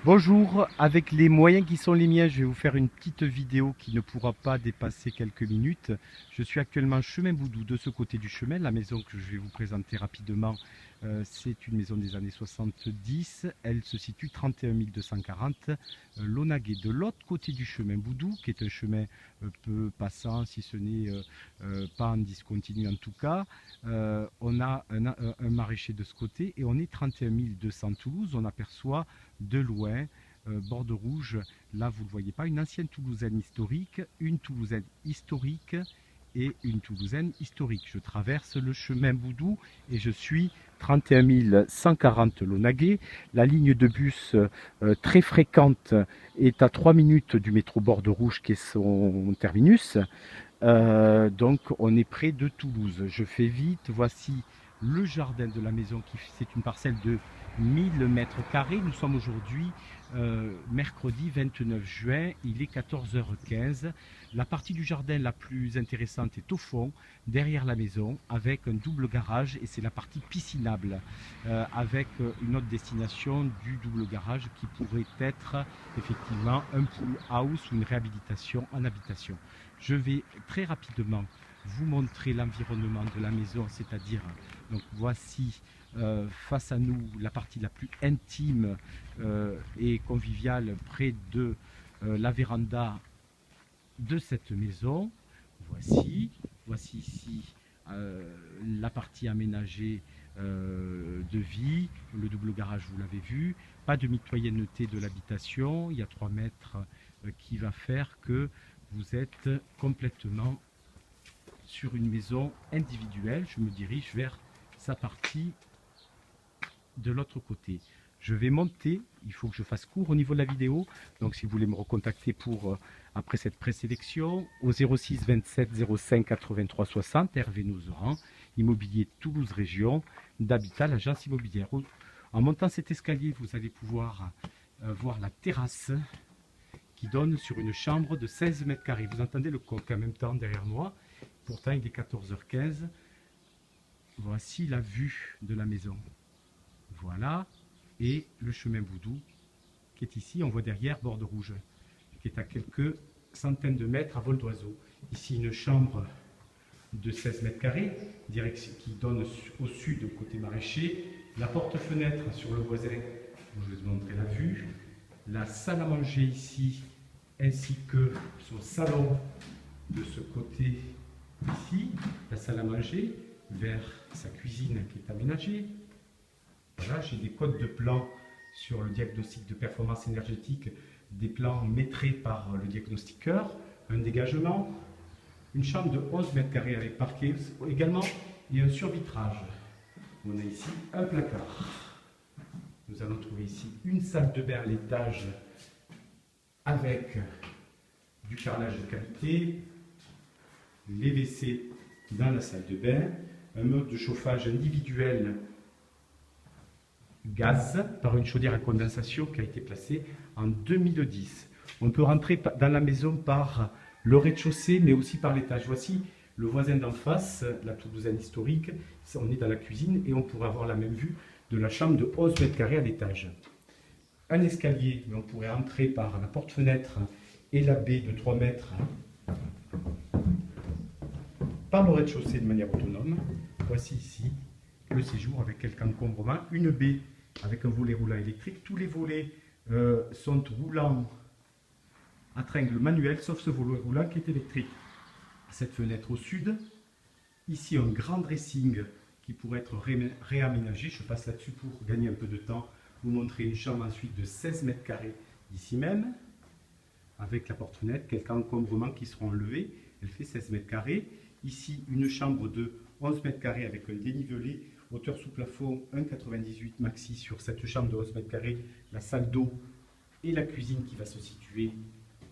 Bonjour, avec les moyens qui sont les miens, je vais vous faire une petite vidéo qui ne pourra pas dépasser quelques minutes. Je suis actuellement chemin Boudou, de ce côté du chemin. La maison que je vais vous présenter rapidement, c'est une maison des années 70. Elle se situe 31 240 Launaguet. De l'autre côté du chemin Boudou, qui est un chemin peu passant, si ce n'est pas en discontinu en tout cas, on a un maraîcher de ce côté et on est 31 200 Toulouse. On aperçoit de loin, borde rouge, là vous ne le voyez pas, une ancienne Toulousaine historique, une Toulousaine historique et une Toulousaine historique. Je traverse le chemin Boudou et je suis 31 140 Launaguet. La ligne de bus très fréquente est à 3 minutes du métro Borde Rouge qui est son terminus. Donc on est près de Toulouse. Je fais vite, voici le jardin de la maison, c'est une parcelle de 1000 mètres carrés. Nous sommes aujourd'hui mercredi 29 juin, il est 14h15. La partie du jardin la plus intéressante est au fond, derrière la maison, avec un double garage, et c'est la partie piscinable, avec une autre destination du double garage qui pourrait être effectivement un pool house ou une réhabilitation en habitation. Je vais très rapidement vous montrer l'environnement de la maison, c'est-à-dire, donc voici face à nous la partie la plus intime et conviviale près de la véranda de cette maison. Voici ici la partie aménagée de vie, le double garage vous l'avez vu, pas de mitoyenneté de l'habitation, il y a 3 mètres qui va faire que vous êtes complètement sur une maison individuelle. Je me dirige vers sa partie de l'autre côté. Je vais monter, il faut que je fasse court au niveau de la vidéo, donc si vous voulez me recontacter pour après cette présélection, au 06 27 05 83 60, Hervé Nozeran, immobilier Toulouse Région, d'habitat, l'agence immobilière. En montant cet escalier, vous allez pouvoir voir la terrasse qui donne sur une chambre de 16 mètres carrés. Vous entendez le coq en même temps derrière moi, pourtant il est 14h15. Voici la vue de la maison. Voilà, et le chemin Boudou qui est ici. On voit derrière Borde Rouge qui est à quelques centaines de mètres à vol d'oiseau. Ici une chambre de 16 mètres carrés qui donne au sud côté maraîcher. La porte-fenêtre sur le voisin, je vais vous montrer la vue. La salle à manger ici, ainsi que son salon de ce côté ici. La salle à manger vers sa cuisine qui est aménagée. Voilà, j'ai des codes de plans sur le diagnostic de performance énergétique, des plans maîtrisés par le diagnostiqueur, un dégagement, une chambre de 11 mètres carrés avec parquet également et un survitrage. On a ici un placard. Nous allons trouver ici une salle de bain à l'étage avec du carrelage de qualité, les WC dans la salle de bain, un mode de chauffage individuel gaz par une chaudière à condensation qui a été placée en 2010. On peut rentrer dans la maison par le rez-de-chaussée, mais aussi par l'étage. Voici le voisin d'en face, la Toulousaine historique. On est dans la cuisine et on pourrait avoir la même vue de la chambre de 11 mètres carrés à l'étage. Un escalier, mais on pourrait entrer par la porte-fenêtre et la baie de 3 mètres par le rez-de-chaussée de manière autonome. Voici ici le séjour avec quelques encombrements, une baie avec un volet roulant électrique. Tous les volets sont roulants à tringle manuel, sauf ce volet roulant qui est électrique. Cette fenêtre au sud, ici un grand dressing qui pourrait être réaménagé. Je passe là-dessus pour gagner un peu de temps. Vous montrer une chambre ensuite de 16 mètres carrés d'ici même, avec la porte-fenêtre, quelques encombrements qui seront enlevés. Elle fait 16 mètres carrés. Ici, une chambre de 11 mètres carrés avec un dénivelé, hauteur sous plafond 1,98 maxi sur cette chambre de 11 mètres carrés, la salle d'eau et la cuisine qui va se situer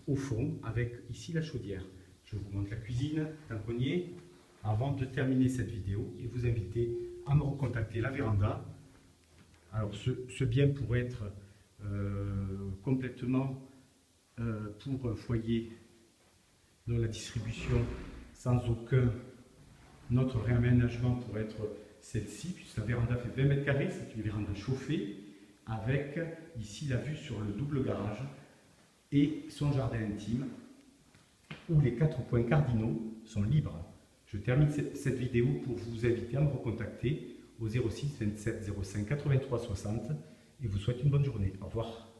au fond, avec ici la chaudière. Je vous montre la cuisine, tamponnier, avant de terminer cette vidéo et vous inviter à me recontacter. La véranda, alors ce bien pourrait être complètement pour un foyer dont la distribution sans aucun autre réaménagement pourrait être celle-ci, puisque la véranda fait 20 mètres carrés, c'est une véranda chauffée avec ici la vue sur le double garage et son jardin intime où les 4 points cardinaux sont libres. Je termine cette vidéo pour vous inviter à me recontacter au 06 27 05 83 60 et vous souhaite une bonne journée. Au revoir.